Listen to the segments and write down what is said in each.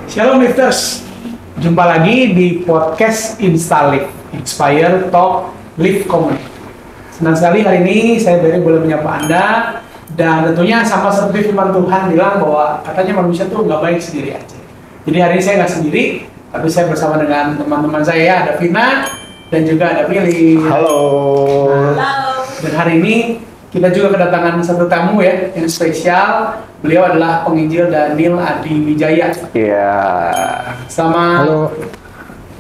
Shalom lifters, jumpa lagi di podcast Instalift, Inspire Talk Lift Community. Senang sekali hari ini saya boleh menyapa Anda, dan tentunya sama seperti firman Tuhan bilang bahwa katanya manusia tuh nggak baik sendiri aja. Jadi hari ini saya nggak sendiri, tapi saya bersama dengan teman-teman saya, ada Vina dan juga ada Billy. Halo. Halo. Dan hari ini kita juga kedatangan satu tamu ya yang spesial. Beliau adalah penginjil Daniel Adi Wijaya. Iya. Sama Halo.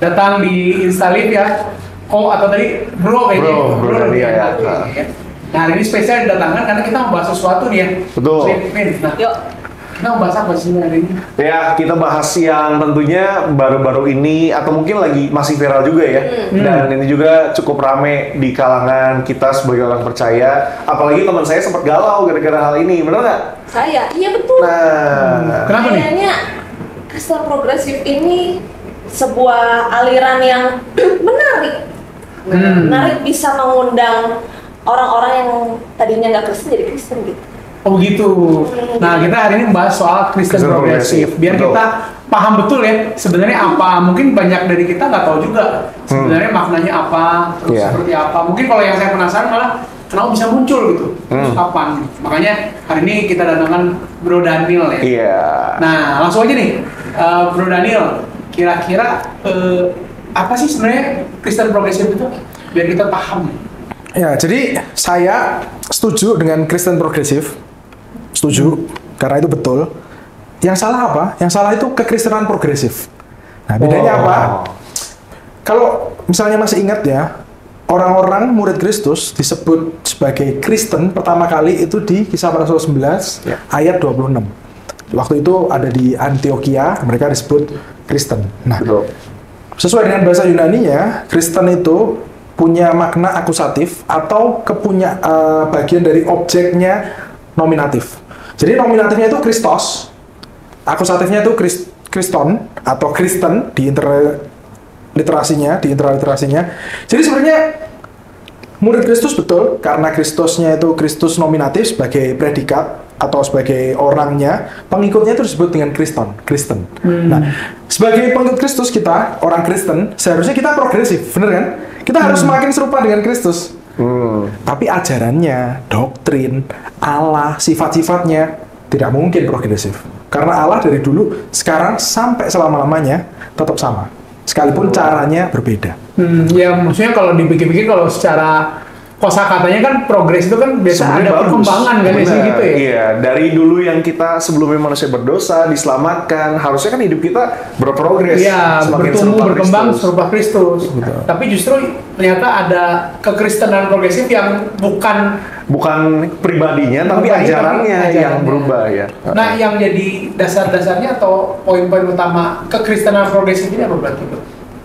datang di Instalift ya. Atau tadi Bro kayaknya. Bro Daniel ya. Nah hari ini spesial didatangkan karena kita membahas sesuatu nih ya. Betul. Nah, yuk. Kita membahas apa sih hari ini? Ya, kita bahas yang tentunya baru-baru ini atau mungkin lagi masih viral juga ya. Dan ini juga cukup rame di kalangan kita sebagai orang percaya. Apalagi teman saya sempat galau gara-gara hal ini, benar nggak? Saya, iya betul. Nah, kenapa nih? Kayaknya Kristen progresif ini sebuah aliran yang menarik. Menarik, bisa mengundang orang-orang yang tadinya nggak Kristen jadi Kristen gitu. Oh gitu. Nah kita hari ini membahas soal Kristen progresif. Biar betul. kita paham betul ya sebenarnya apa. Mungkin banyak dari kita nggak tahu juga sebenarnya maknanya apa, terus seperti apa. Mungkin kalau yang saya penasaran malah kenapa bisa muncul gitu, terus kapan. Makanya hari ini kita datangkan Bro Daniel ya. iya. Nah langsung aja nih, Bro Daniel. Kira-kira apa sih sebenarnya Kristen progresif itu? Biar kita paham. Ya, jadi saya setuju dengan Kristen progresif. Setuju, karena itu betul. Yang salah apa? Yang salah itu kekristenan progresif. Nah, bedanya apa? Kalau misalnya masih ingat ya, orang-orang murid Kristus disebut sebagai Kristen pertama kali itu di Kisah Para Rasul 11 ayat 26. Waktu itu ada di Antioquia, mereka disebut Kristen. Nah, sesuai dengan bahasa Yunaninya, Kristen itu punya makna akusatif atau bagian dari objeknya nominatif. Jadi nominatifnya itu Kristos, akusatifnya itu Kriston atau Kristen di interliterasinya. Jadi sebenarnya murid Kristus betul karena Kristusnya itu Kristus nominatif sebagai predikat atau sebagai orangnya, pengikutnya itu disebut dengan Kristen. Nah, sebagai pengikut Kristus kita, orang Kristen, seharusnya kita progresif, bener kan? Kita harus semakin serupa dengan Kristus. Tapi ajarannya, doktrin, Allah, sifat-sifatnya tidak mungkin progresif. Karena Allah dari dulu, sekarang sampai selama-lamanya tetap sama. Sekalipun caranya berbeda. Ya maksudnya kalau dipikir-pikir kalau secara kosakatanya kan progres itu kan biasa Sebenarnya ada bagus. perkembangan kan di sini gitu ya. Iya, dari dulu yang kita sebelumnya manusia berdosa, diselamatkan, harusnya kan hidup kita berprogres. Iya, semakin bertumbuh serupa berkembang Kristus. serupa Kristus. Tapi justru ternyata ada kekristenan progresif yang Bukan pribadinya, tapi ajarannya yang berubah ya. Nah, yang jadi dasar-dasarnya atau poin-poin utama kekristenan progresif ini apa berarti, Bro?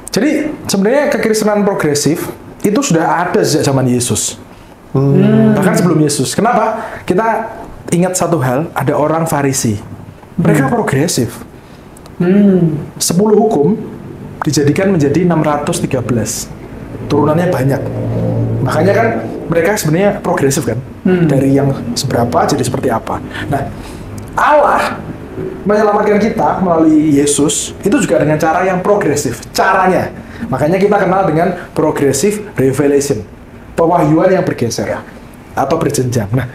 Jadi sebenarnya kekristenan progresif itu sudah ada sejak zaman Yesus. Bahkan sebelum Yesus. Kenapa? Kita ingat satu hal, ada orang Farisi. Mereka progresif. 10 hukum dijadikan menjadi 613. Turunannya banyak. Makanya kan mereka sebenarnya progresif kan. Dari yang seberapa jadi seperti apa. Nah, Allah menyelamatkan kita melalui Yesus itu juga dengan cara yang progresif. Caranya. Makanya kita kenal dengan progressive revelation. Pewahyuan yang bergeser atau berjenjang. Nah,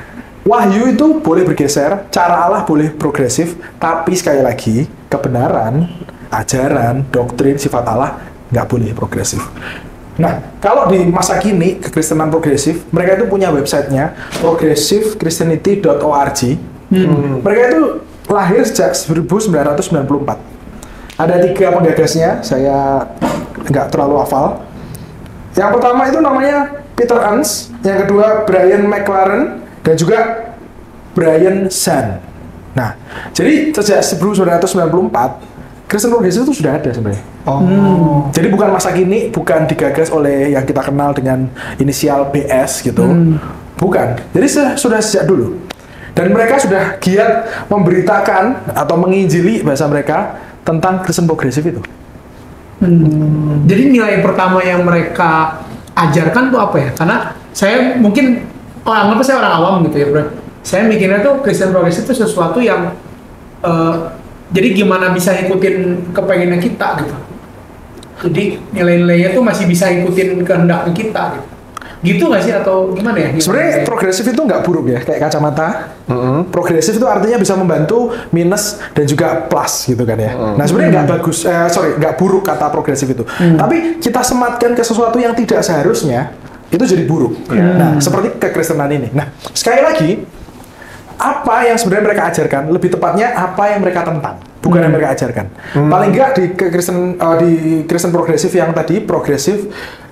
wahyu itu boleh bergeser, cara Allah boleh progresif, tapi sekali lagi kebenaran, ajaran, doktrin, sifat Allah nggak boleh progresif. Nah, kalau di masa kini kekristenan progresif, mereka itu punya websitenya progressivechristianity.org. Mereka itu lahir sejak 1994. Ada 3 penggagasnya, saya nggak terlalu hafal. Yang pertama itu namanya Peter Enns, yang kedua Brian McLaren, dan juga Brian Zahnd. Nah, jadi sejak 1994, Kristen progresif itu sudah ada sebenarnya. Jadi bukan masa kini, bukan digagas oleh yang kita kenal dengan inisial BS gitu. Bukan. Jadi sudah sejak dulu. Dan mereka sudah giat memberitakan atau menginjili bahasa mereka tentang Kristen progresif itu. Jadi nilai pertama yang mereka ajarkan tuh apa ya? Karena saya mungkin anggap saya orang awam gitu ya, Bro. Saya mikirnya tuh Kristen progresif itu sesuatu yang Jadi gimana bisa ikutin kepengennya kita gitu. Jadi nilai-nilainya tuh masih bisa ikutin kehendaknya kita gitu. Gitu nggak sih atau gimana ya? Sebenarnya progresif itu nggak buruk ya, kayak kacamata. Progresif itu artinya bisa membantu minus dan juga plus gitu kan ya. Nah sebenarnya nggak bagus, nggak buruk kata progresif itu. Tapi kita sematkan ke sesuatu yang tidak seharusnya, itu jadi buruk. Nah seperti kekristenan ini. Nah sekali lagi, apa yang sebenarnya mereka ajarkan, lebih tepatnya apa yang mereka tentang, bukan yang mereka ajarkan. Paling nggak di Kristen progresif yang tadi, progresif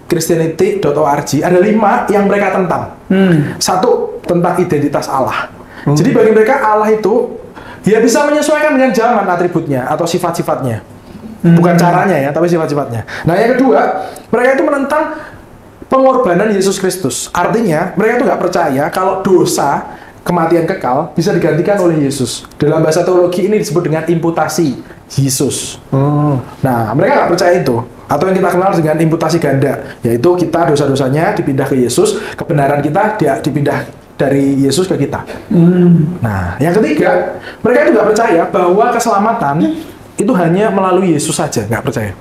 Christianity.org, ada 5 yang mereka tentang. Satu, tentang identitas Allah. Jadi bagi mereka Allah itu ya bisa menyesuaikan dengan zaman atributnya atau sifat-sifatnya. Bukan caranya ya, tapi sifat-sifatnya. Nah yang kedua, mereka itu menentang pengorbanan Yesus Kristus. Artinya mereka itu nggak percaya kalau dosa, kematian kekal bisa digantikan oleh Yesus. Dalam bahasa teologi ini disebut dengan imputasi Yesus. Nah mereka nggak percaya itu. Atau yang kita kenal dengan imputasi ganda, yaitu kita dosa-dosanya dipindah ke Yesus, kebenaran kita dipindah dari Yesus ke kita. Nah, yang ketiga, mereka itu nggak percaya bahwa keselamatan itu hanya melalui Yesus saja, nggak percaya.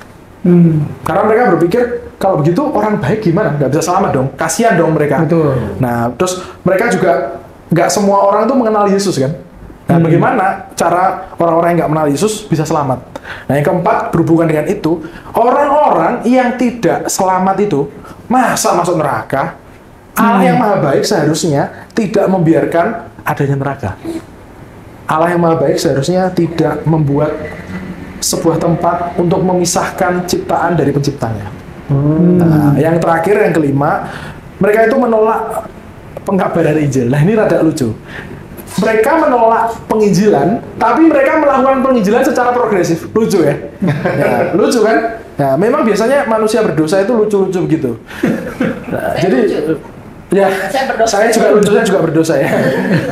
Karena mereka berpikir kalau begitu orang baik gimana? Nggak bisa selamat dong, kasihan dong mereka. Betul. Nah, terus mereka juga nggak semua orang itu mengenal Yesus kan? Nah, bagaimana cara orang-orang yang nggak mengenal Yesus bisa selamat? Nah, yang keempat, berhubungan dengan itu, orang-orang yang tidak selamat itu, masa masuk neraka? Allah yang maha baik seharusnya tidak membiarkan adanya neraka. Allah yang maha baik seharusnya tidak membuat sebuah tempat untuk memisahkan ciptaan dari penciptanya. Nah, yang terakhir, yang kelima, mereka itu menolak pengkabaran Injil. Nah, ini rada lucu. Mereka menolak penginjilan, tapi mereka melakukan penginjilan secara progresif. Lucu ya? Ya lucu kan? Nah, memang biasanya manusia berdosa itu lucu-lucu begitu. Nah, jadi ya, saya juga berdosa ya.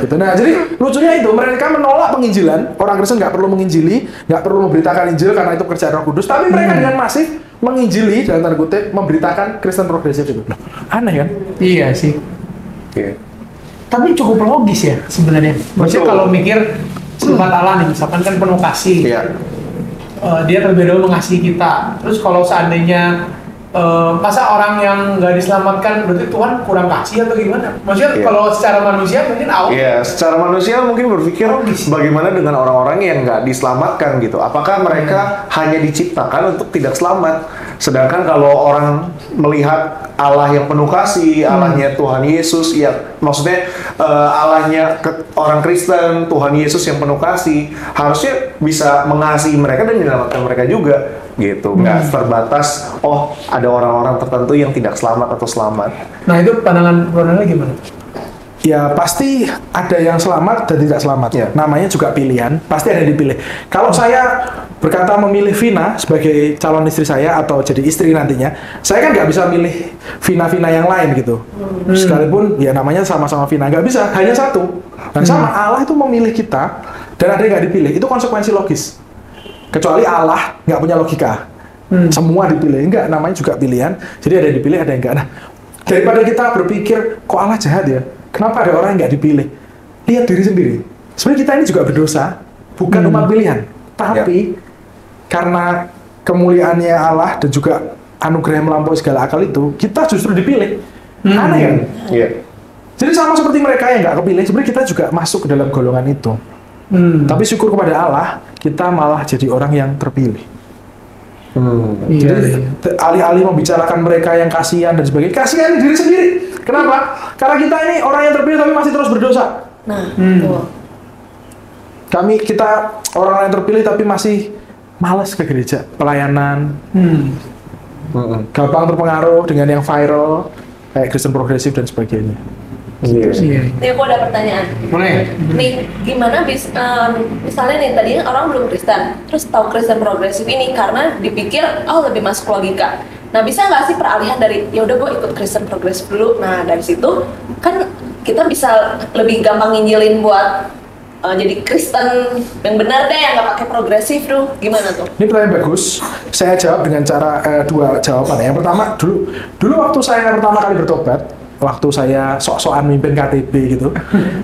Gitu. Nah, jadi lucunya itu mereka menolak penginjilan. Orang Kristen nggak perlu menginjili, nggak perlu memberitakan Injil karena itu pekerjaan Roh Kudus. Tapi mereka dengan masif menginjili dalam tanda kutip memberitakan Kristen progresif itu. Loh, aneh kan? Iya sih. Tapi cukup logis ya sebenarnya. Maksudnya kalau mikir sifat Allah nih, misalkan kan penuh kasih. Dia terlebih dahulu mengasihi kita. Terus kalau seandainya masa orang yang nggak diselamatkan berarti Tuhan kurang kasih atau gimana? Maksudnya kalau secara manusia mungkin secara manusia mungkin berpikir bagaimana dengan orang-orang yang nggak diselamatkan gitu. Apakah mereka hanya diciptakan untuk tidak selamat? Sedangkan kalau orang melihat Allah yang penuh kasih, Allahnya Tuhan Yesus, ya maksudnya Allahnya orang Kristen, Tuhan Yesus yang penuh kasih, harusnya bisa mengasihi mereka dan menyelamatkan mereka juga, gitu. Nggak terbatas, oh ada orang-orang tertentu yang tidak selamat atau selamat. Nah itu pandangannya gimana? Ya pasti ada yang selamat dan tidak selamat. Namanya juga pilihan, pasti ada yang dipilih. Kalau saya berkata memilih Vina sebagai calon istri saya atau jadi istri nantinya, saya kan nggak bisa milih Vina yang lain gitu. Sekalipun ya namanya sama-sama Vina, nggak bisa, hanya satu. Dan sama Allah itu memilih kita dan ada yang nggak dipilih, itu konsekuensi logis. Kecuali Allah nggak punya logika, semua dipilih, enggak, namanya juga pilihan. Jadi ada yang dipilih, ada yang enggak. Nah, daripada kita berpikir kok Allah jahat ya, kenapa ada orang yang nggak dipilih? Lihat diri sendiri. Sebenarnya kita ini juga berdosa, bukan umat pilihan, tapi karena kemuliaannya Allah dan juga anugerah yang melampaui segala akal itu, kita justru dipilih. Aneh kan? Jadi sama seperti mereka yang nggak kepilih, sebenarnya kita juga masuk ke dalam golongan itu. Tapi syukur kepada Allah, kita malah jadi orang yang terpilih. Jadi alih-alih membicarakan mereka yang kasihan dan sebagainya, kasihan diri sendiri. Kenapa? Karena kita ini orang yang terpilih tapi masih terus berdosa. Kita orang yang terpilih tapi masih malas ke gereja, pelayanan, gampang terpengaruh dengan yang viral, kayak Kristen progresif dan sebagainya. Nih aku ada pertanyaan. Boleh. Nih gimana misalnya nih tadi orang belum Kristen, terus tahu Kristen progresif ini karena dipikir lebih masuk logika. Nah bisa nggak sih peralihan dari ya udah gue ikut Kristen progresif dulu. Nah dari situ kan kita bisa lebih gampang nginjilin buat jadi Kristen yang benar deh, yang nggak pakai progresif tuh. Gimana tuh? Ini pertanyaan bagus. Saya jawab dengan cara dua jawaban. Yang pertama dulu waktu saya pertama kali bertobat, waktu saya sok-sokan mimpin KTB gitu,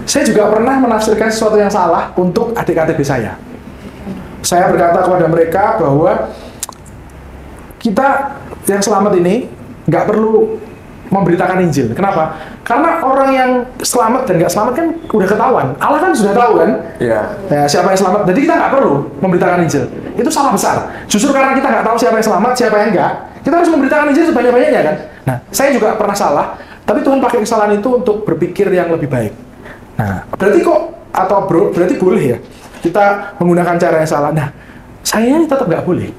saya juga pernah menafsirkan sesuatu yang salah untuk adik KTB saya. saya berkata kepada mereka bahwa kita yang selamat ini nggak perlu memberitakan Injil. Kenapa? Karena orang yang selamat dan nggak selamat kan udah ketahuan. Allah kan sudah tahu kan? Iya. Ya, siapa yang selamat. Jadi kita nggak perlu memberitakan Injil. Itu salah besar. Justru karena kita nggak tahu siapa yang selamat, siapa yang enggak, kita harus memberitakan Injil sebanyak-banyaknya kan? Nah, saya juga pernah salah, tapi Tuhan pakai kesalahan itu untuk berpikir yang lebih baik. Nah, berarti kok, atau bro, berarti boleh ya kita menggunakan cara yang salah. Nah, saya tetap nggak boleh.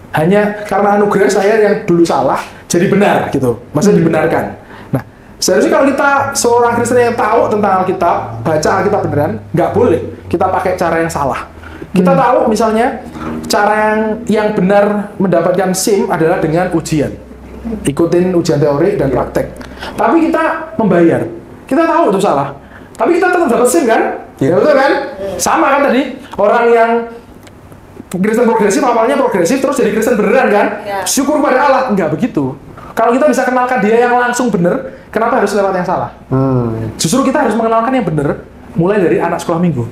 Hanya karena anugerah saya yang dulu salah, jadi benar gitu. Maksudnya dibenarkan. Nah, seharusnya kalau kita seorang Kristen yang tahu tentang Alkitab, baca Alkitab beneran, nggak boleh kita pakai cara yang salah. Kita tahu misalnya cara yang benar mendapatkan SIM adalah dengan ujian. Ikutin ujian teori dan praktek. Tapi kita membayar. Kita tahu itu salah. Tapi kita tetap dapat SIM kan? Ya betul kan? Sama kan tadi orang yang Kristen progresif awalnya progresif terus jadi Kristen beneran kan? Ya. Syukur pada Allah. Enggak begitu. Kalau kita bisa kenalkan dia yang langsung bener, kenapa harus lewat yang salah? Justru kita harus mengenalkan yang bener mulai dari anak sekolah minggu.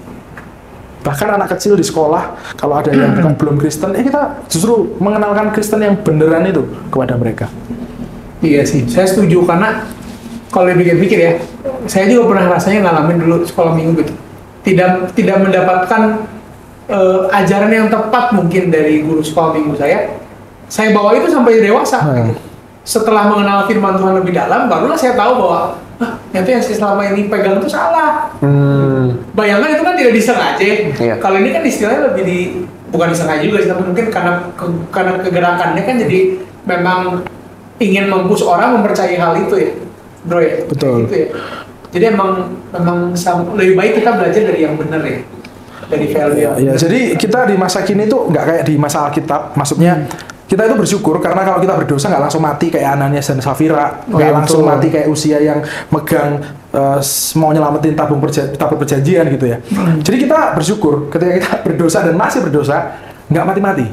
Bahkan anak kecil di sekolah, kalau ada yang belum Kristen, kita justru mengenalkan Kristen yang beneran itu kepada mereka. Iya sih, saya setuju karena kalau dipikir-pikir ya, saya juga pernah rasanya ngalamin dulu sekolah minggu gitu. Tidak mendapatkan ajaran yang tepat mungkin dari guru sekolah minggu saya bawa itu sampai dewasa. Gitu. Setelah mengenal firman Tuhan lebih dalam, barulah saya tahu bahwa yang saya selama ini pegang itu salah. Bayangkan itu kan tidak disengaja. Iya. Kalau ini kan istilahnya lebih bukan disengaja juga sih, tapi mungkin karena kegerakannya kan jadi memang ingin mempush orang mempercayai hal itu ya, bro ya. Betul. Gitu ya. Jadi emang lebih baik kita belajar dari yang benar ya. Dari value. Ya, jadi kita di masa kini tuh nggak kayak di masa Alkitab, maksudnya kita itu bersyukur karena kalau kita berdosa nggak langsung mati kayak Ananias dan Safira, nggak langsung mati kayak Usia yang megang mau nyelamatin tabung perjanjian gitu ya. Jadi kita bersyukur ketika kita berdosa dan masih berdosa nggak mati-mati,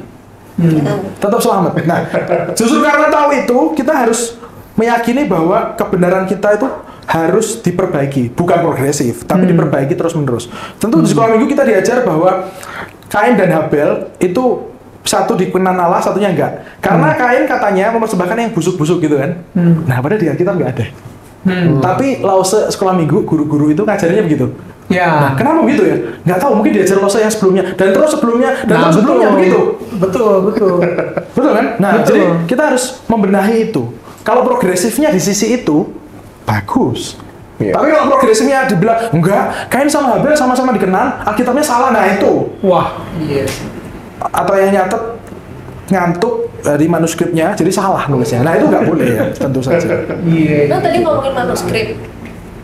tetap selamat. Nah, justru karena tahu itu kita harus meyakini bahwa kebenaran kita itu harus diperbaiki, bukan progresif, tapi diperbaiki terus-menerus. Tentu di sekolah minggu kita diajar bahwa Kain dan Habel itu satu dikenan Allah, satunya enggak. Karena Kain katanya mempersembahkan yang busuk-busuk gitu kan. Nah, padahal di Alkitab enggak ada. Tapi Lause sekolah minggu, guru-guru itu ngajarinnya begitu. Ya. Nah, kenapa begitu ya? Nggak tahu, mungkin diajar Lause yang sebelumnya, dan terus sebelumnya, dan terus sebelumnya begitu. Betul. Betul kan? Nah, Betul. jadi kita harus membenahi itu. Kalau progresifnya di sisi itu, bagus. Iya. Tapi kalau progresifnya dibilang, enggak, Kain sama Habel sama-sama dikenan, Alkitabnya salah, nah itu. Wah, iya. Atau yang nyatet ngantuk di manuskripnya, jadi salah nulisnya. Nah itu nggak boleh ya, tentu saja. Iya. Nah tadi ngomongin manuskrip,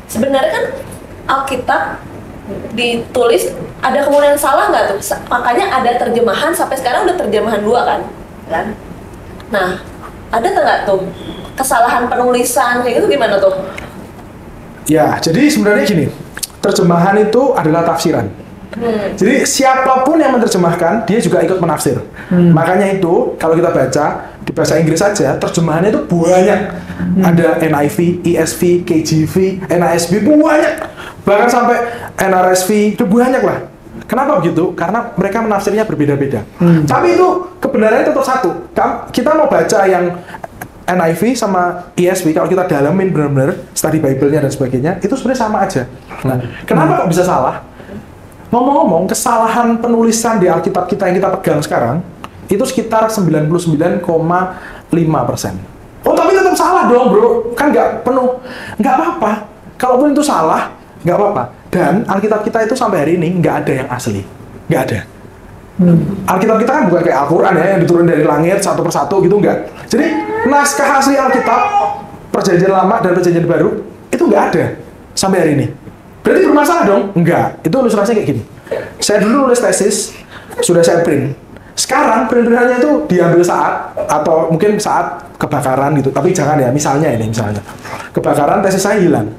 sebenarnya kan Alkitab ditulis ada kemungkinan salah nggak tuh? Makanya ada terjemahan sampai sekarang udah terjemahan 2 kan? Nah ada nggak tuh kesalahan penulisan kayak gitu gimana tuh? Ya, jadi sebenarnya gini, terjemahan itu adalah tafsiran. Jadi siapapun yang menerjemahkan, dia juga ikut menafsir. Makanya itu, kalau kita baca di bahasa Inggris saja, terjemahannya itu banyak. Ada NIV, ESV, KJV, NASB, banyak. Bahkan sampai NRSV, itu banyak lah. Kenapa begitu? Karena mereka menafsirnya berbeda-beda. Tapi itu kebenarannya tetap satu. Kita mau baca yang NIV sama ESV, kalau kita dalamin benar-benar, study Bible-nya dan sebagainya, itu sebenarnya sama aja. Nah, kenapa kok bisa salah? Ngomong-ngomong, kesalahan penulisan di Alkitab kita yang kita pegang sekarang, itu sekitar 99,5%. Oh, tapi tetap salah dong, bro. Kan nggak penuh. Nggak apa-apa. Kalaupun itu salah, nggak apa-apa. Dan Alkitab kita itu sampai hari ini nggak ada yang asli. Nggak ada. Alkitab kita kan bukan kayak Al-Quran ya, yang diturun dari langit satu persatu gitu, nggak. Jadi, naskah asli Alkitab, Perjanjian Lama dan Perjanjian Baru, itu nggak ada sampai hari ini. Berarti bermasalah dong? Enggak. Itu ilustrasinya kayak gini. Saya dulu nulis tesis, sudah saya print. Sekarang print-printannya itu diambil saat, atau mungkin saat kebakaran gitu. Tapi jangan ya, misalnya. Kebakaran, tesis saya hilang.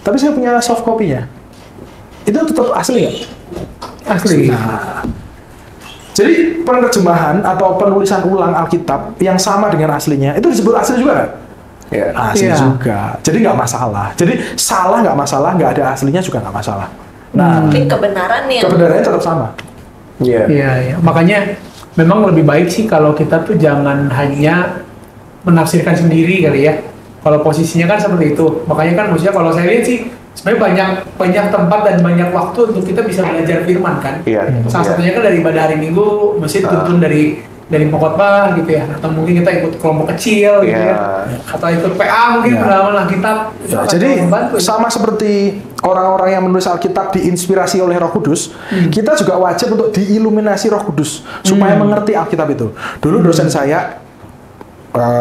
Tapi saya punya soft copy-nya. Itu tetap asli nggak? Asli. Nah, jadi penerjemahan atau penulisan ulang Alkitab yang sama dengan aslinya, itu disebut asli juga nggak? Ya. Asli juga. Jadi nggak masalah. Jadi salah nggak masalah, nggak ada aslinya juga nggak masalah. Nah, Tapi kebenaran nih yang kebenarannya tetap sama. Iya. Makanya memang lebih baik sih kalau kita tuh jangan hanya menafsirkan sendiri kali ya. Kalau posisinya kan seperti itu. Makanya kan maksudnya kalau saya lihat sih sebenarnya banyak tempat dan banyak waktu untuk kita bisa belajar firman kan. Salah satunya kan dari ibadah hari Minggu, masjid tuntun dari pengkhotbah gitu ya, atau mungkin kita ikut kelompok kecil gitu ya, atau ikut PA mungkin pendalaman Alkitab. Jadi sama seperti orang-orang yang menulis Alkitab diinspirasi oleh Roh Kudus, kita juga wajib untuk diiluminasi Roh Kudus supaya mengerti Alkitab itu. Dulu dosen saya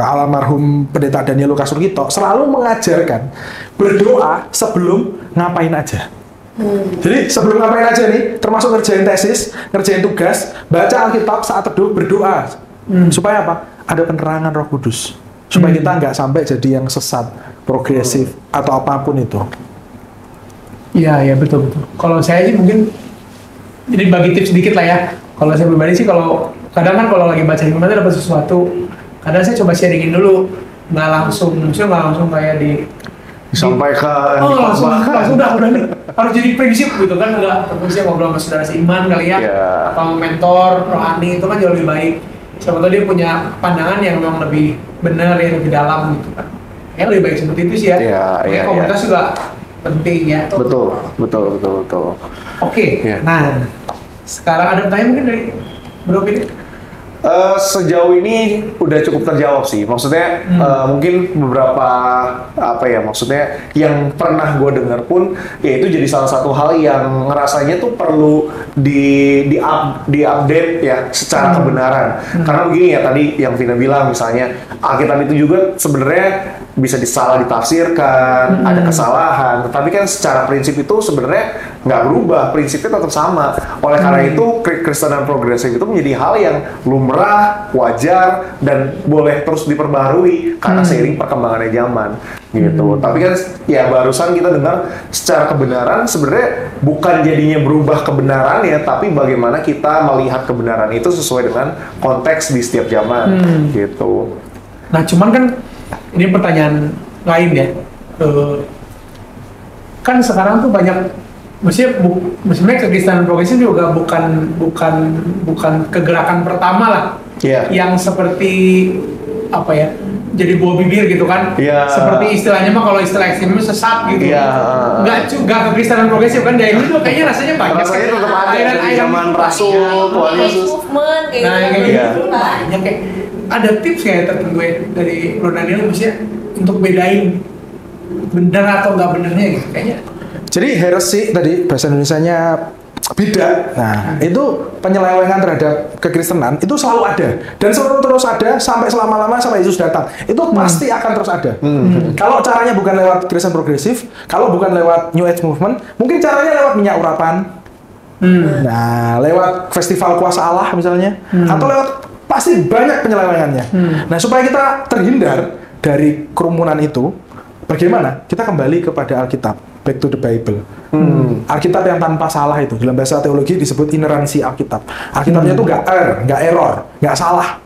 almarhum Pendeta Daniel Lukas Rukito selalu mengajarkan berdoa sebelum ngapain aja. Jadi sebelum ngapain aja nih, termasuk ngerjain tesis, ngerjain tugas, baca Alkitab saat teduh, berdoa. Supaya apa? Ada penerangan Roh Kudus. Supaya kita nggak sampai jadi yang sesat, progresif, atau apapun itu. Iya, betul. Kalau saya sih mungkin, jadi bagi tips sedikit lah ya. Kalau saya pribadi sih, kalau kadang kan kalau lagi baca firman itu dapat sesuatu, kadang saya coba sharingin dulu, nggak langsung kayak disampaikan, langsung udah nih harus jadi prinsip gitu kan, nggak terus ngobrol sama saudara seiman kali ya, atau mentor rohani itu kan jauh lebih baik. Siapa tahu dia punya pandangan yang memang lebih benar ya, lebih dalam gitu kan. Ya lebih baik seperti itu sih ya. Komunitas juga penting ya. Betul. Oke. Nah sekarang ada pertanyaan mungkin dari Bro ini? Sejauh ini udah cukup terjawab sih. Maksudnya mungkin beberapa maksudnya yang pernah gue dengar pun ya itu jadi salah satu hal yang ngerasanya tuh perlu di update ya secara kebenaran. Karena begini ya, tadi yang Vina bilang misalnya Alkitab itu juga sebenarnya bisa disalah ditafsirkan, ada kesalahan, tapi kan secara prinsip itu sebenarnya nggak berubah, prinsipnya tetap sama. Oleh karena itu Kristen dan progresif itu menjadi hal yang lumrah, wajar, dan boleh terus diperbaharui karena seiring perkembangannya zaman gitu. Tapi kan ya barusan kita dengar secara kebenaran sebenarnya bukan jadinya berubah kebenaran ya, tapi bagaimana kita melihat kebenaran itu sesuai dengan konteks di setiap zaman gitu. Nah cuman kan ini pertanyaan lain ya, kan sekarang tuh banyak, maksudnya kekristenan progresif juga bukan kegerakan pertama lah, yang seperti apa ya, jadi buah bibir gitu kan, seperti istilahnya mah kalau istilah ekstrim sesat gitu, nggak kekristenan progresif kan, dari dulu kayaknya rasanya banyak, rasanya tetap ada dari zaman Rasul, Tuhan Yesus, kayak gitu banyak kayak. Ada tips kayak tertentu ya dari Bro Daniel maksudnya untuk bedain benar atau nggak benernya gitu kayaknya. Jadi heresy tadi bahasa Indonesianya beda. Nah, itu penyelewengan terhadap kekristenan itu selalu ada dan selalu terus ada sampai selama-lama sampai Yesus datang. Itu pasti akan terus ada. Kalau caranya bukan lewat Kristen progresif, kalau bukan lewat New Age movement, mungkin caranya lewat minyak urapan. Nah, lewat festival kuasa Allah misalnya, atau lewat pasti banyak penyelewengannya. Nah, supaya kita terhindar dari kerumunan itu, bagaimana? Kita kembali kepada Alkitab, back to the Bible. Alkitab yang tanpa salah itu, dalam bahasa teologi disebut ineransi Alkitab. Alkitabnya itu nggak error, nggak salah.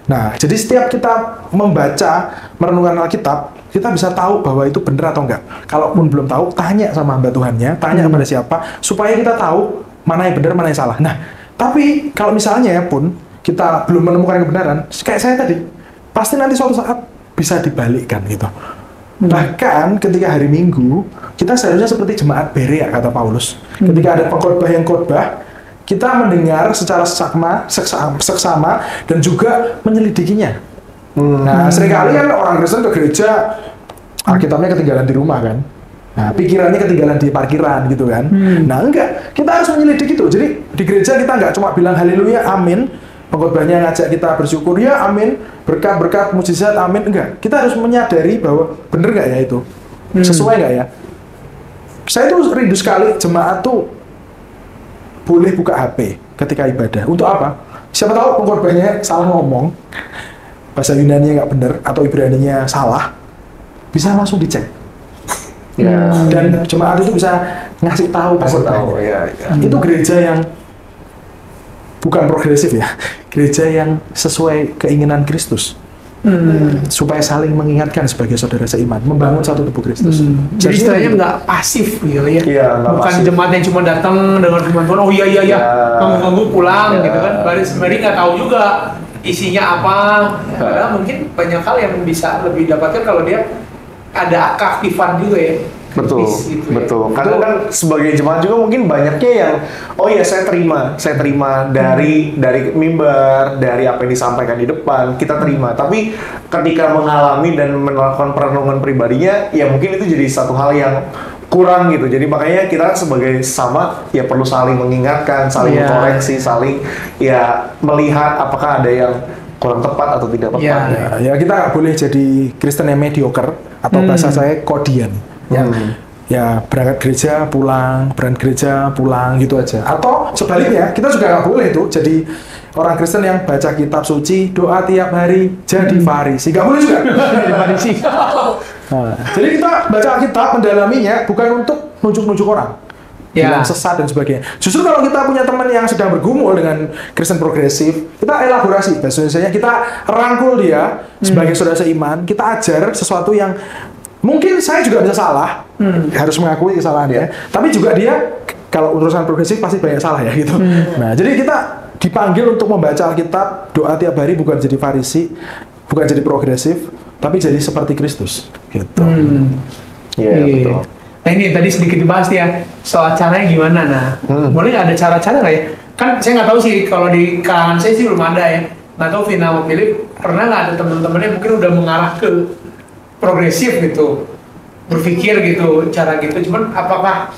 Nah, jadi setiap kita membaca, merenungkan Alkitab, kita bisa tahu bahwa itu benar atau enggak. Kalaupun belum tahu, tanya sama hamba Tuhannya, tanya kepada siapa, supaya kita tahu mana yang benar, mana yang salah. Nah, tapi kalau misalnya pun kita belum menemukan kebenaran, kayak saya tadi, pasti nanti suatu saat bisa dibalikkan gitu. Bahkan ketika hari Minggu, kita seharusnya seperti jemaat Berea, kata Paulus. Ketika ada pengkhotbah yang khotbah, kita mendengar secara seksama dan juga menyelidikinya. Nah, seringkali kan orang Kristen ke gereja, Alkitabnya ketinggalan di rumah kan. Nah, pikirannya ketinggalan di parkiran gitu kan. Nah, enggak, kita harus menyelidik itu. Jadi di gereja kita enggak cuma bilang haleluya, amin. Pengkhotbahnya ngajak kita bersyukur, ya amin, berkat-berkat, mujizat, amin. Enggak, kita harus menyadari bahwa bener nggak ya itu, sesuai nggak ya. Saya tuh rindu sekali jemaat tuh boleh buka HP ketika ibadah. Untuk apa? Siapa tahu pengkhotbahnya salah ngomong, bahasa Yunani-nya nggak bener, atau Ibrani-nya salah, bisa langsung dicek. Dan jemaat itu bisa ngasih tahu. Itu gereja yang bukan progresif ya, gereja yang sesuai keinginan Kristus. supaya saling mengingatkan sebagai saudara seiman, membangun satu tubuh Kristus. Jadi istilahnya nggak pasif gitu ya. Iya, nggak bukan pasif. jemaat yang cuma datang dengan firman Tuhan, oh iya nganggu pulang Iya. gitu kan. Baru sebenarnya nggak tahu juga isinya apa. Padahal mungkin banyak hal yang bisa lebih dapatkan kalau dia ada keaktifan juga ya. Betul, Kritis gitu ya. betul. Karena kan sebagai jemaat juga mungkin banyaknya yang, oh iya saya terima dari mimbar, dari apa yang disampaikan di depan, kita terima. Tapi ketika mengalami dan melakukan perenungan pribadinya, ya mungkin itu jadi satu hal yang kurang gitu. Jadi makanya kita sebagai sama ya perlu saling mengingatkan, saling Iya. koreksi, saling ya melihat apakah ada yang kurang tepat atau tidak tepat. Iya. Ya kita nggak boleh jadi Kristen yang mediocre atau bahasa saya kodian. Ya berangkat gereja pulang, gitu aja. Atau sebaliknya kita juga nggak boleh tuh jadi orang Kristen yang baca kitab suci, doa tiap hari, jadi Farisi. Nggak boleh juga. Jadi Farisi. Nah, jadi kita baca kitab mendalaminya bukan untuk nunjuk-nunjuk orang. Ya. Bilang sesat dan sebagainya. Justru kalau kita punya teman yang sedang bergumul dengan Kristen progresif, kita elaborasi bahasa Indonesianya, kita rangkul dia sebagai saudara seiman, kita ajar sesuatu yang mungkin saya juga bisa salah, harus mengakui kesalahannya. Tapi juga dia kalau urusan progresif pasti banyak salah ya gitu. Nah, jadi kita dipanggil untuk membaca Alkitab, doa tiap hari, bukan jadi Farisi, bukan jadi progresif, tapi jadi seperti Kristus gitu. Iya, betul. Nah ini tadi sedikit dibahas ya soal caranya gimana. Nah, boleh nggak ada cara-cara nggak ya? Kan saya nggak tahu sih kalau di kalangan saya sih belum ada ya. Nggak tahu Vina sama Philip pernah nggak ada teman-temannya mungkin udah mengarah ke progresif gitu, berpikir gitu, cara gitu. Cuman apakah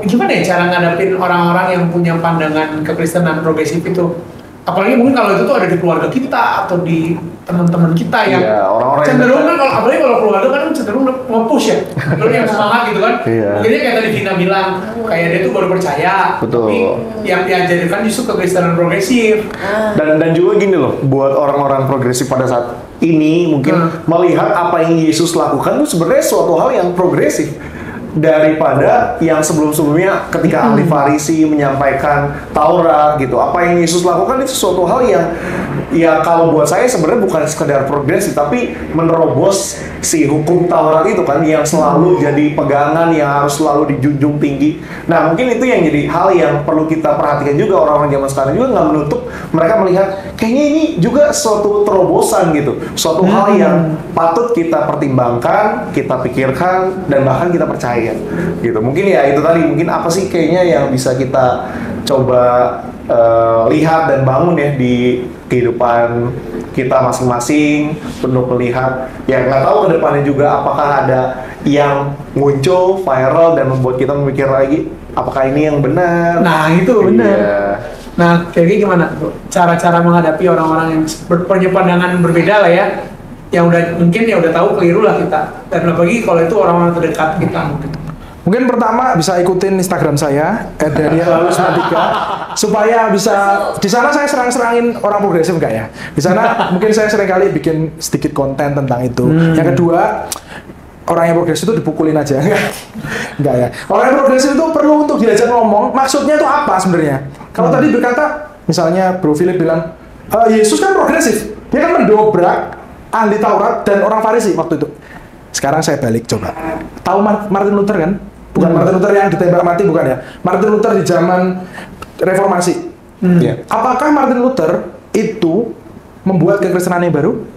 gimana ya cara ngadapin orang-orang yang punya pandangan kekristenan progresif itu? Apalagi mungkin kalau itu tuh ada di keluarga kita atau di teman-teman kita yang Iya, orang-orang yang cenderung dekat. kan kalau apalagi kalau keluarga kan cenderung nge-push ya, cenderung yang semangat gitu kan. Iya. Mungkin dia kayak tadi Vina bilang, kayak dia tuh baru percaya, Betul. tapi yang diajarkan justru kekristenan progresif. Dan juga gini loh, buat orang-orang progresif pada saat ini mungkin melihat apa yang Yesus lakukan itu sebenarnya suatu hal yang progresif daripada yang sebelum-sebelumnya ketika ahli Farisi menyampaikan Taurat gitu. Apa yang Yesus lakukan itu suatu hal yang ya kalau buat saya sebenarnya bukan sekedar progresif tapi menerobos si hukum Taurat itu kan yang selalu jadi pegangan yang harus selalu dijunjung tinggi. Nah, mungkin itu yang jadi hal yang perlu kita perhatikan juga. Orang-orang zaman sekarang juga nggak menutup, mereka melihat kayaknya ini juga suatu terobosan gitu, suatu hal yang patut kita pertimbangkan, kita pikirkan, dan bahkan kita percaya gitu. Mungkin ya itu tadi, mungkin apa sih kayaknya yang bisa kita coba lihat dan bangun ya di kehidupan kita masing-masing, untuk melihat ya nggak tahu ke depannya juga apakah ada yang muncul viral dan membuat kita memikir lagi apakah ini yang benar. Nah itu benar. Iya. Nah kayak gimana tuh cara-cara menghadapi orang-orang yang punya pandangan berbeda lah ya, yang udah mungkin ya udah tahu keliru lah kita, dan apalagi kalau itu orang-orang terdekat kita mungkin. Mungkin pertama bisa ikutin Instagram saya @daniel_93 supaya bisa di sana saya serang-serangin orang progresif enggak ya. Di sana mungkin saya sering kali bikin sedikit konten tentang itu. Yang kedua, orang yang progresif itu dipukulin aja. Enggak ya. Orang yang progresif itu perlu untuk diajak ngomong, maksudnya itu apa sebenarnya? Kalau tadi berkata, misalnya Bro Philip bilang, Yesus kan progresif. Dia kan mendobrak ahli Taurat dan orang Farisi waktu itu. Sekarang saya balik coba. Tahu Martin Luther kan? Bukan Martin Luther yang ditembak mati, bukan ya. Martin Luther di zaman reformasi. Iya. Apakah Martin Luther itu membuat kekristenan yang baru?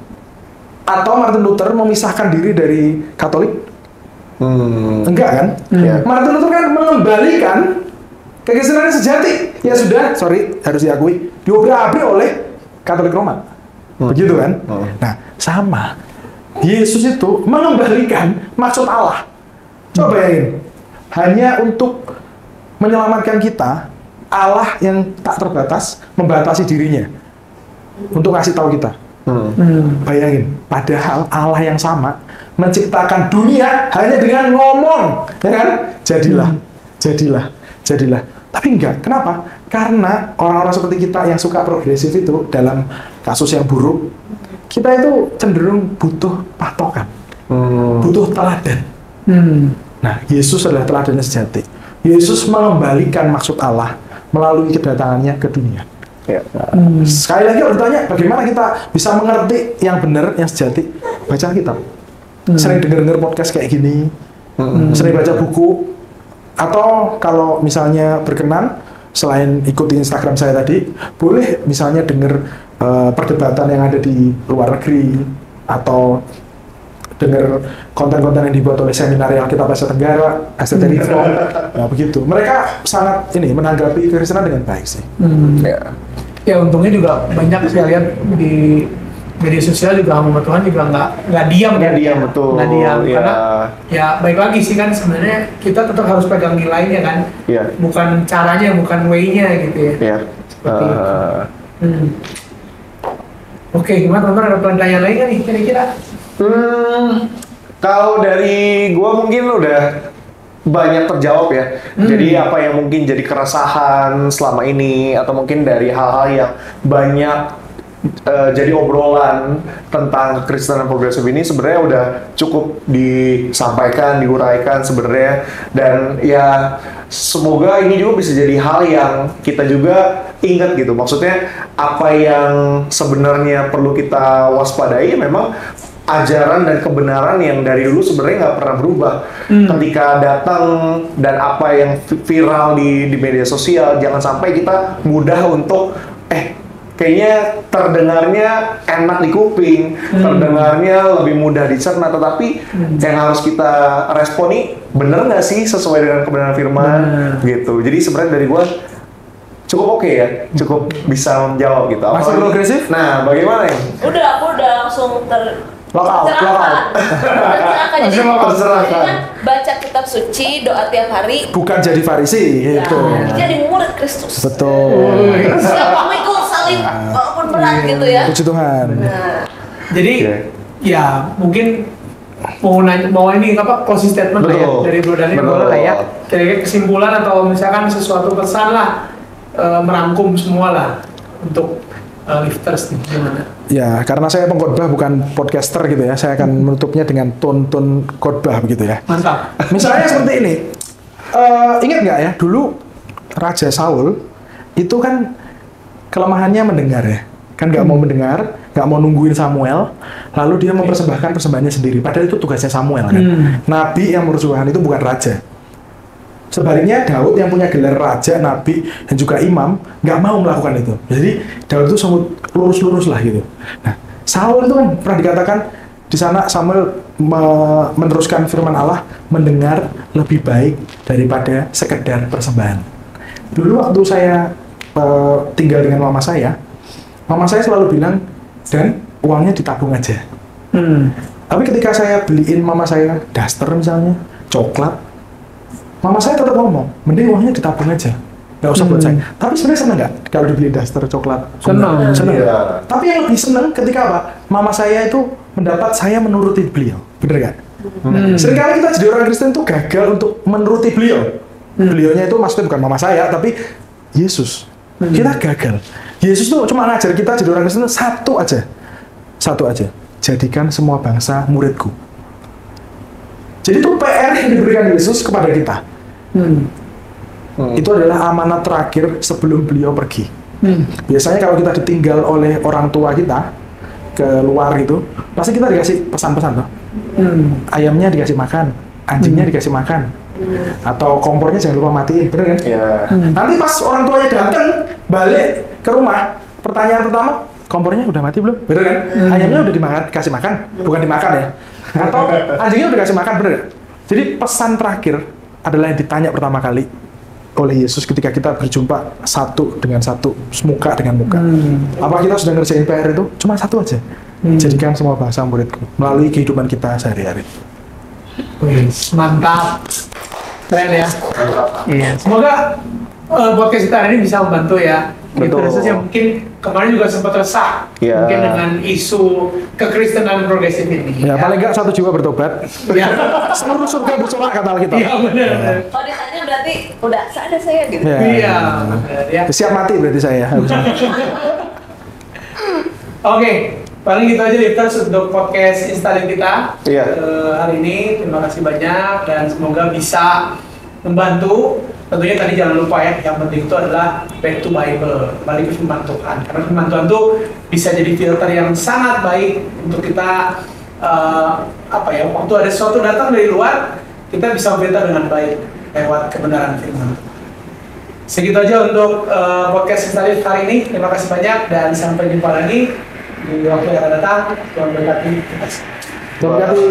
Atau Martin Luther memisahkan diri dari Katolik? Enggak kan? Iya. Martin Luther kan mengembalikan kekristenan yang sejati. Ya sudah, sorry, harus diakui, diobrak-abrik oleh Katolik Roma. Begitu kan? Nah, sama. Yesus itu mengembalikan maksud Allah. Coba bayangin. Hanya untuk menyelamatkan kita, Allah yang tak terbatas membatasi dirinya untuk ngasih tahu kita. Bayangin, padahal Allah yang sama menciptakan dunia hanya dengan ngomong, ya kan? Jadilah. Tapi enggak, kenapa? Karena orang-orang seperti kita yang suka progresif itu dalam kasus yang buruk, kita itu cenderung butuh patokan, butuh teladan. Nah, Yesus adalah teladan yang sejati. Yesus mengembalikan maksud Allah melalui kedatangannya ke dunia. Ya. Sekali lagi kalau ditanya bagaimana kita bisa mengerti yang benar, yang sejati, baca kitab. Sering denger podcast kayak gini, sering baca buku, atau kalau misalnya berkenan, selain ikuti Instagram saya tadi, boleh misalnya denger perdebatan yang ada di luar negeri, atau dengar konten-konten yang dibuat oleh Seminarial Alkitab Asia Tenggara, Esoteric Reform, nah begitu. Mereka sangat menanggapi kekristenan dengan baik sih. Ya untungnya juga banyak saya lihat di media sosial juga hamba Tuhan juga nggak diam Nggak diam, betul. Nggak diam Ya. karena ya baik lagi sih kan sebenarnya kita tetap harus pegang nilainya kan, Iya. bukan caranya, bukan way-nya gitu ya. Ya. Seperti itu. Oke, gimana teman-teman, ada pertanyaan lain nggak nih kira-kira? Kalau dari gua mungkin udah banyak terjawab ya. Jadi apa yang mungkin jadi keresahan selama ini, atau mungkin dari hal-hal yang banyak jadi obrolan tentang kekristenan progresif ini sebenarnya udah cukup disampaikan, diuraikan sebenarnya. Dan ya semoga ini juga bisa jadi hal yang kita juga ingat gitu. Maksudnya apa yang sebenarnya perlu kita waspadai memang ajaran dan kebenaran yang dari dulu sebenarnya nggak pernah berubah. Ketika datang dan apa yang viral di media sosial, jangan sampai kita mudah untuk kayaknya terdengarnya enak di kuping, terdengarnya lebih mudah dicerna, tetapi yang harus kita responi bener nggak sih sesuai dengan kebenaran firman gitu. Jadi sebenarnya dari gua cukup oke ya, cukup bisa menjawab gitu. Masih Apalagi- progresif? Nah, bagaimana ya? Aku udah langsung Lockout. tercerahkan. Jadi Tercerahkan. kan baca kitab suci, doa tiap hari. Bukan jadi Farisi, gitu. Jadi murid Kristus. Betul. Siap memikul salib walaupun berat gitu ya. Puji Tuhan. Nah, Jadi Oke. ya mungkin mau ini apa closing statement lah ya Betul. dari Bro Daniel, Betul. boleh lah ya. Kira-kira kesimpulan atau misalkan sesuatu pesan lah, merangkum semua lah untuk lifters nih, gimana? Ya, karena saya pengkhotbah bukan podcaster gitu ya, saya akan menutupnya dengan ton khotbah begitu ya. Mantap. Misalnya seperti ini, ingat nggak ya, dulu Raja Saul itu kan kelemahannya mendengar ya, kan nggak mau mendengar, nggak mau nungguin Samuel, lalu dia mempersembahkan persembahannya sendiri. Padahal itu tugasnya Samuel kan. Nabi yang menurut Tuhan itu bukan raja. Sebaliknya Daud yang punya gelar raja, nabi, dan juga imam nggak mau melakukan itu. Jadi Daud itu semut lurus-lurus lah gitu. Nah, Saul itu kan pernah dikatakan di sana Samuel meneruskan firman Allah, mendengar lebih baik daripada sekedar persembahan. Dulu waktu saya tinggal dengan mama saya selalu bilang, dan uangnya ditabung aja. Tapi ketika saya beliin mama saya daster misalnya, coklat, mama saya tetap ngomong, mending uangnya ditabung aja, nggak usah buat saya. Tapi sebenarnya seneng nggak kalau dibeli daster coklat? Seneng. Seneng. Iya. Tapi yang lebih seneng ketika apa? Mama saya itu mendapat saya menuruti beliau, bener nggak? Seringkali kita jadi orang Kristen tuh gagal untuk menuruti beliau. Beliaunya itu maksudnya bukan mama saya, tapi Yesus. Kita gagal. Yesus tuh cuma ngajar kita jadi orang Kristen satu aja. Jadikan semua bangsa muridku. Jadi itu PR yang diberikan Yesus kepada kita. Itu adalah amanat terakhir sebelum beliau pergi. Biasanya kalau kita ditinggal oleh orang tua kita ke luar gitu, pasti kita dikasih pesan-pesan tuh. Ayamnya dikasih makan, anjingnya dikasih makan, atau kompornya jangan lupa matiin, bener kan? Ya. Nanti pas orang tuanya datang balik ke rumah, pertanyaan pertama, kompornya udah mati belum? Bener kan? Ayamnya udah dikasih makan, bukan dimakan ya. Atau anjingnya udah kasih makan, bener gak? Jadi pesan terakhir adalah yang ditanya pertama kali oleh Yesus ketika kita berjumpa satu dengan satu, muka dengan muka. Apa kita sudah ngerjain PR itu? Cuma satu aja. Jadikan semua bangsa muridku melalui kehidupan kita sehari-hari. Wih, mantap. Keren ya. Iya. Semoga podcast kita hari ini bisa membantu ya. Betul. Lifters yang mungkin kemarin juga sempat resah, Iya. mungkin dengan isu kekristenan progresif ini. Ya, paling nggak 1 jiwa bertobat. Ya. Seluruh surga bersorak kata Alkitab. Iya benar. kalau ditanya berarti udah ada saya gitu. Ya. Iya. benar, ya. Siap mati berarti saya. Oke, paling gitu aja Lifters untuk podcast Instagram kita Iya. hari ini. Terima kasih banyak dan semoga bisa membantu tentunya tadi jangan lupa ya, yang penting itu adalah back to Bible, balik ke firman Tuhan. Karena firman Tuhan itu bisa jadi filter yang sangat baik untuk kita waktu ada sesuatu datang dari luar, kita bisa memfilter dengan baik lewat kebenaran firman. Segitu aja untuk podcast Instalif hari ini. Terima kasih banyak dan sampai jumpa lagi di waktu yang akan datang. Tuhan berkati kita. Terima kasih.